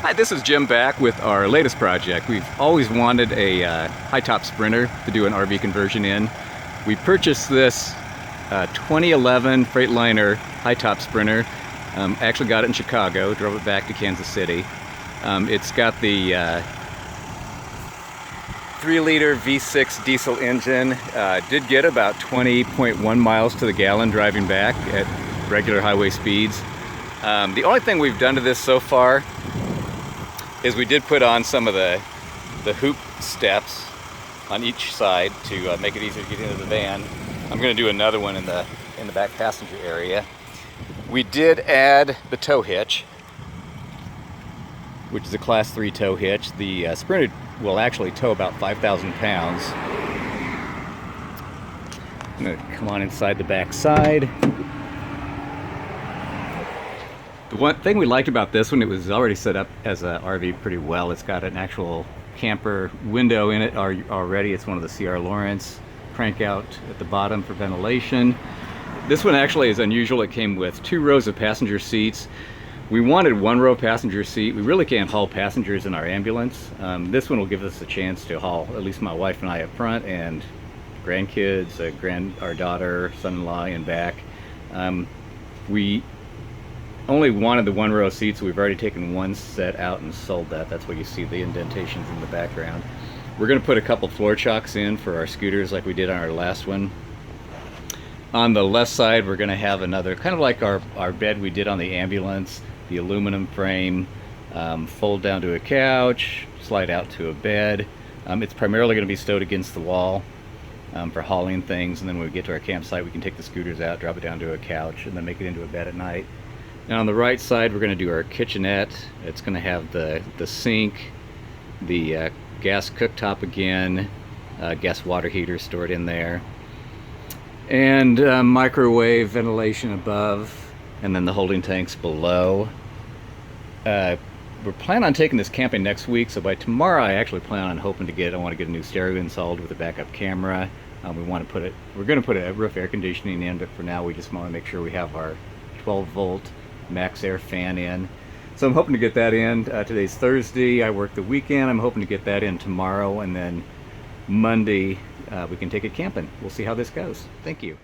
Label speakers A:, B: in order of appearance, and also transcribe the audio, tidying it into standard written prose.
A: Hi, this is Jim back with our latest project. We've always wanted a high-top Sprinter to do an RV conversion in. We purchased this 2011 Freightliner high-top Sprinter. Actually got it in Chicago, drove it back to Kansas City. It's got the 3-liter V6 diesel engine. Did get about 20.1 miles to the gallon driving back at regular highway speeds. The only thing we've done to this so far is we did put on some of the hoop steps on each side to make it easier to get into the van. I'm going to do another one in the back passenger area. We did add the tow hitch, which is a class 3 tow hitch. The Sprinter will actually tow about 5,000 pounds. I'm going to come on inside the back side. The one thing we liked about this one, it was already set up as an RV pretty well. It's got an actual camper window in it already. It's one of the C.R. Lawrence crank out at the bottom for ventilation. This one actually is unusual. It came with 2 rows of passenger seats. We wanted 1 row passenger seat. We really can't haul passengers in our ambulance. This one will give us a chance to haul at least my wife and I up front, and grandkids, our daughter, son-in-law in back. We only wanted the 1 row seats, so we've already taken 1 set out and sold that. That's why you see the indentations in the background. We're going to put a couple floor chocks in for our scooters like we did on our last one. On the left side, we're going to have another, kind of like our bed we did on the ambulance, the aluminum frame, fold down to a couch, slide out to a bed. It's primarily going to be stowed against the wall for hauling things, and then when we get to our campsite, we can take the scooters out, drop it down to a couch, and then make it into a bed at night. Now on the right side, we're going to do our kitchenette. It's going to have the sink, the gas cooktop again, gas water heater stored in there, and microwave ventilation above, and then the holding tanks below. We're planning on taking this camping next week, so by tomorrow I actually plan on hoping to I want to get a new stereo installed with a backup camera. We're going to put a roof air conditioning in, but for now we just want to make sure we have our 12-volt max air fan in. So I'm hoping to get that in. Today's Thursday, I work the weekend. I'm hoping to get that in tomorrow, and then Monday we can take it camping. We'll see how this goes. Thank you.